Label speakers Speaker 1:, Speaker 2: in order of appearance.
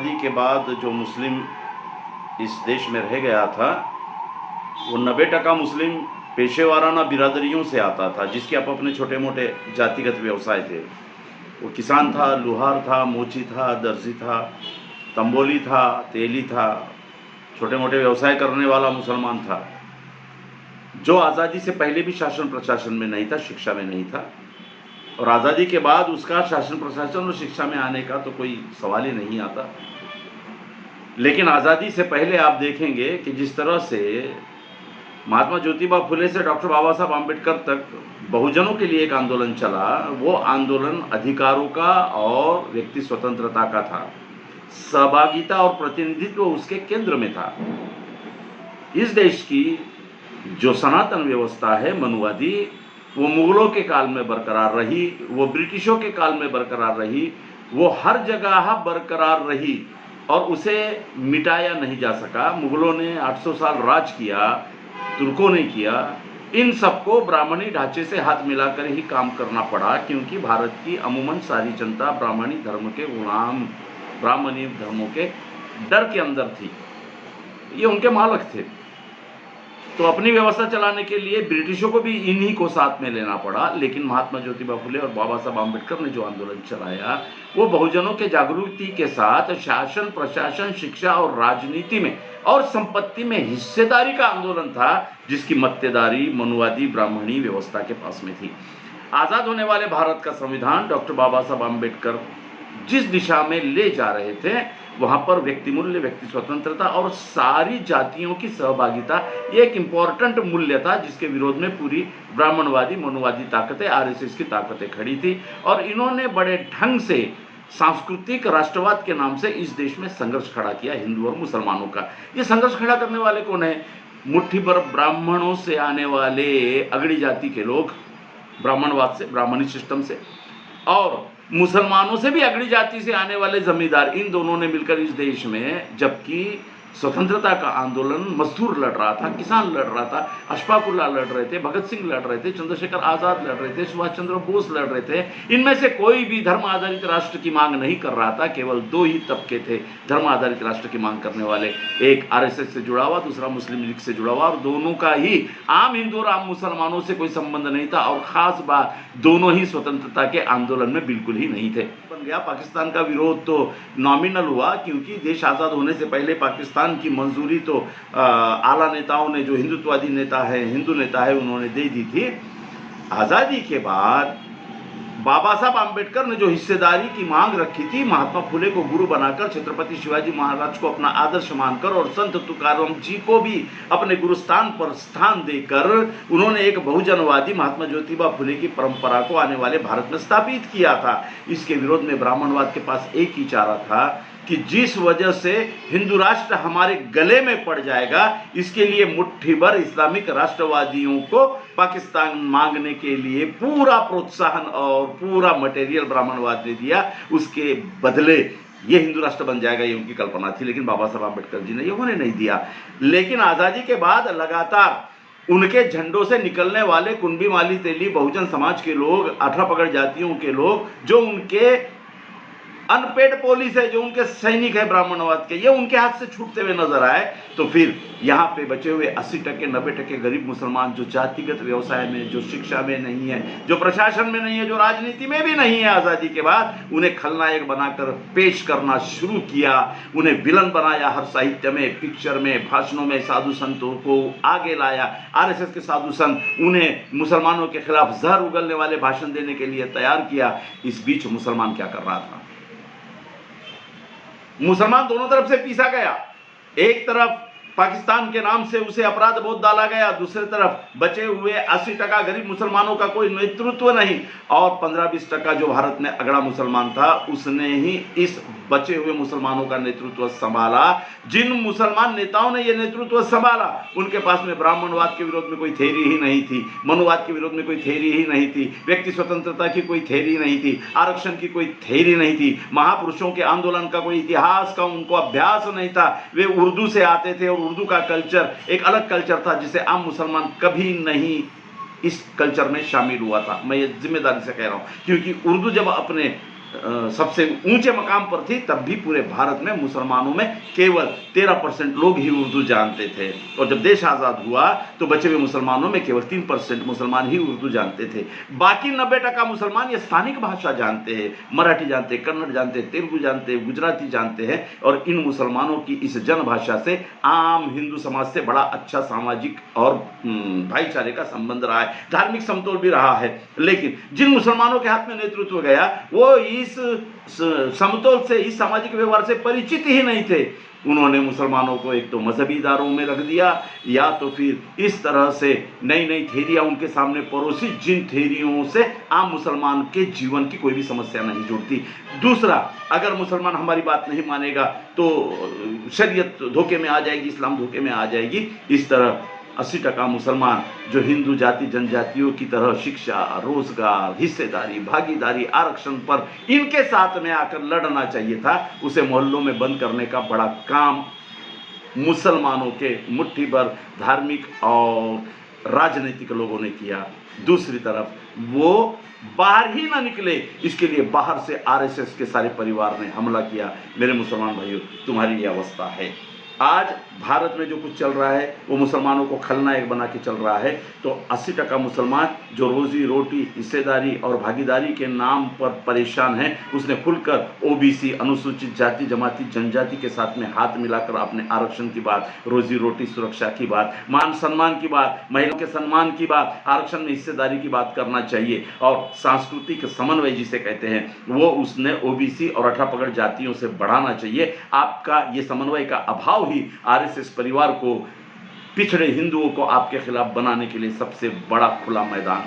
Speaker 1: आज़ादी के बाद जो मुस्लिम इस देश में रह गया था, वो 90% मुस्लिम पेशे वाराना बिरादरियों से आता था, जिसके आप अपने छोटे मोटे जातिगत व्यवसाय थे। वो किसान था, लुहार था, मोची था, दर्जी था, तंबोली था, तेली था, छोटे मोटे व्यवसाय करने वाला मुसलमान था, जो आज़ादी से पहले भी शासन प्रशासन में नहीं था, शिक्षा में नहीं था, और आज़ादी के बाद उसका शासन प्रशासन और शिक्षा में आने का तो कोई सवाल ही नहीं आता। लेकिन आज़ादी से पहले आप देखेंगे कि जिस तरह से महात्मा ज्योतिबा फुले से डॉक्टर बाबा साहब आम्बेडकर तक बहुजनों के लिए एक आंदोलन चला, वो आंदोलन अधिकारों का और व्यक्ति स्वतंत्रता का था। सहभागिता और प्रतिनिधित्व उसके केंद्र में था। इस देश की जो सनातन व्यवस्था है मनुवादी, वो मुगलों के काल में बरकरार रही, वो ब्रिटिशों के काल में बरकरार रही, वो हर जगह बरकरार रही और उसे मिटाया नहीं जा सका। मुगलों ने 800 साल राज किया, तुर्कों ने किया। इन सबको ब्राह्मणी ढांचे से हाथ मिलाकर ही काम करना पड़ा, क्योंकि भारत की अमूमन सारी जनता ब्राह्मणी धर्म के गुलाम, ब्राह्मणी धर्मों के डर के अंदर थी। ये उनके मालिक थे। तो अपनी व्यवस्था चलाने के लिए ब्रिटिशों को भी इन्हीं को साथ में लेना पड़ा। लेकिन महात्मा ज्योतिबा फुले और बाबा साहब आम्बेडकर ने जो आंदोलन चलाया, वो बहुजनों के जागृति के साथ शासन प्रशासन, शिक्षा और राजनीति में और संपत्ति में हिस्सेदारी का आंदोलन था, जिसकी मक्तेदारी मनुवादी ब्राह्मणी व्यवस्था के पास में थी। आज़ाद होने वाले भारत का संविधान डॉक्टर बाबा साहब आम्बेडकर जिस दिशा में ले जा रहे थे, वहां पर व्यक्ति मूल्य, व्यक्ति स्वतंत्रता और सारी जातियों की सहभागिता, ये एक इंपॉर्टेंट मूल्य था, जिसके विरोध में पूरी ब्राह्मणवादी मनुवादी ताकतें, आरएसएस की ताकतें खड़ी थी। और इन्होंने बड़े ढंग से सांस्कृतिक राष्ट्रवाद के नाम से इस देश में संघर्ष खड़ा किया, हिंदू और मुसलमानों का। ये संघर्ष खड़ा करने वाले कौन है? मुट्ठी भर ब्राह्मणों से आने वाले अगड़ी जाति के लोग, ब्राह्मणवाद से, ब्राह्मणी सिस्टम से, और मुसलमानों से भी अगड़ी जाति से आने वाले जमींदार, इन दोनों ने मिलकर इस देश में, जबकि स्वतंत्रता का आंदोलन मजदूर लड़ रहा था, किसान लड़ रहा था, अशफाक उल्लाह लड़ रहे थे, भगत सिंह लड़ रहे थे, चंद्रशेखर आज़ाद लड़ रहे थे, सुभाष चंद्र बोस लड़ रहे थे। इनमें से कोई भी धर्म आधारित राष्ट्र की मांग नहीं कर रहा था। केवल दो ही तबके थे धर्म आधारित राष्ट्र की मांग करने वाले, एक आरएसएस से जुड़ा हुआ, दूसरा मुस्लिम लीग से जुड़ा हुआ, और दोनों का ही आम हिंदू और आम मुसलमानों से कोई संबंध नहीं था। और खास बात, दोनों ही स्वतंत्रता के आंदोलन में बिल्कुल ही नहीं थे। बन गया पाकिस्तान का विरोध तो नॉमिनल हुआ, क्योंकि देश आज़ाद होने से पहले पाकिस्तान की मंजूरी तो आला नेताओं ने, जो हिंदुत्ववादी नेता है, हिंदू नेता है, उन्होंने दे दी थी। आज़ादी के बाद बाबा साहब आम्बेडकर ने जो हिस्सेदारी की मांग रखी थी, महात्मा फुले को गुरु बनाकर, छत्रपति शिवाजी महाराज को अपना आदर्श मानकर और संत तुकाराम जी को भी अपने गुरुस्थान पर स्थान देकर, उन्होंने एक बहुजनवादी महात्मा ज्योतिबा फुले की परंपरा को आने वाले भारत में स्थापित किया था। इसके विरोध में ब्राह्मणवाद के पास एक ही चारा था कि जिस वजह से हिंदू राष्ट्र हमारे गले में पड़ जाएगा, इसके लिए मुट्ठी भर इस्लामिक राष्ट्रवादियों को पाकिस्तान मांगने के लिए पूरा प्रोत्साहन और पूरा मटेरियल ब्राह्मणवाद ने दिया। उसके बदले ये हिंदू राष्ट्र बन जाएगा, ये उनकी कल्पना थी, लेकिन बाबा साहब आम्बेडकर जी ने ये होने नहीं दिया। लेकिन आज़ादी के बाद लगातार उनके झंडों से निकलने वाले कुंभी, माली, तेली, बहुजन समाज के लोग, 18 पगड़ जातियों के लोग, जो उनके अनपेड पुलिस है, जो उनके सैनिक है ब्राह्मणवाद के, ये उनके हाथ से छूटते हुए नजर आए। तो फिर यहाँ पे बचे हुए 80% 90% गरीब मुसलमान, जो जातिगत व्यवसाय में, जो शिक्षा में नहीं है, जो प्रशासन में नहीं है, जो राजनीति में भी नहीं है, आज़ादी के बाद उन्हें खलनायक बनाकर पेश करना शुरू किया। उन्हें विलन बनाया, हर साहित्य में, पिक्चर में, भाषणों में साधु संतों को आगे लाया। आरएसएस के साधु संत उन्हें मुसलमानों के खिलाफ जहर उगलने वाले भाषण देने के लिए तैयार किया। इस बीच मुसलमान क्या कर रहा था? मुसलमान दोनों तरफ से पीसा गया। एक तरफ पाकिस्तान के नाम से उसे अपराध बोध डाला गया, दूसरी तरफ बचे हुए 80% गरीब मुसलमानों का कोई नेतृत्व नहीं, और 15-20% जो भारत में अगड़ा मुसलमान था, उसने ही इस बचे हुए मुसलमानों का नेतृत्व संभाला। जिन मुसलमान नेताओं ने यह नेतृत्व संभाला, उनके पास में ब्राह्मणवाद के विरोध में कोई थ्योरी ही नहीं थी, मनुवाद के विरोध में कोई थ्योरी ही नहीं थी, व्यक्ति स्वतंत्रता की कोई थ्योरी नहीं थी, आरक्षण की कोई थ्योरी नहीं थी, महापुरुषों के आंदोलन का कोई इतिहास का उनको अभ्यास नहीं था। वे उर्दू से आते थे, और उर्दू का कल्चर एक अलग कल्चर था, जिसे आम मुसलमान कभी नहीं इस कल्चर में शामिल हुआ था। मैं ये जिम्मेदारी से कह रहा हूँ, क्योंकि उर्दू जब अपने सबसे ऊंचे मकाम पर थी, तब भी पूरे भारत में मुसलमानों में केवल 13% लोग ही उर्दू जानते थे। और जब देश आज़ाद हुआ तो बचे हुए मुसलमानों में केवल 3% मुसलमान ही उर्दू जानते थे। बाकी 90% मुसलमान ये स्थानिक भाषा जानते हैं, मराठी जानते हैं, कन्नड़ जानते हैं, तेलुगु जानते हैं, गुजराती जानते हैं। और इन मुसलमानों की इस जनभाषा से आम हिंदू समाज से बड़ा अच्छा सामाजिक और भाईचारे का संबंध रहा है, धार्मिक समतोल भी रहा है। लेकिन जिन मुसलमानों के हाथ में नेतृत्व गया वो इस समतोल से, इस सामाजिक व्यवहार से परिचित ही नहीं थे। उन्होंने मुसलमानों को एक तो मजहबी इदारों में रख दिया, या तो फिर इस तरह से नई नई थेरियां उनके सामने परोसी, जिन थेरियों से आम मुसलमान के जीवन की कोई भी समस्या नहीं जुड़ती। दूसरा, अगर मुसलमान हमारी बात नहीं मानेगा तो शरीयत धोखे में आ जाएगी, इस्लाम धोखे में आ जाएगी। इस तरह 80% मुसलमान जो हिंदू जाति जनजातियों की तरह शिक्षा, रोजगार, हिस्सेदारी, भागीदारी, आरक्षण पर इनके साथ में आकर लड़ना चाहिए था, उसे मोहल्लों में बंद करने का बड़ा काम मुसलमानों के मुट्ठी भर धार्मिक और राजनीतिक लोगों ने किया। दूसरी तरफ वो बाहर ही ना निकले, इसके लिए बाहर से आरएसएस के सारे परिवार ने हमला किया। मेरे मुसलमान भाइयों, तुम्हारी ये अवस्था है। आज भारत में जो कुछ चल रहा है वो मुसलमानों को खलनायक बना के चल रहा है। तो 80% मुसलमान जो रोजी रोटी, हिस्सेदारी और भागीदारी के नाम पर परेशान हैं, उसने खुलकर ओबीसी, अनुसूचित जाति जमाती जनजाति के साथ में हाथ मिलाकर अपने आरक्षण की बात, रोजी रोटी सुरक्षा की बात, मान सम्मान की बात, महिलाओं के सम्मान की बात, आरक्षण में हिस्सेदारी की बात करना चाहिए। और सांस्कृतिक समन्वय जिसे कहते हैं वो उसने ओबीसी और अठापगढ़ जातियों से बढ़ाना चाहिए। आपका ये समन्वय का अभाव ही आरएसएस परिवार को, पिछड़े हिंदुओं को आपके खिलाफ बनाने के लिए सबसे बड़ा खुला मैदान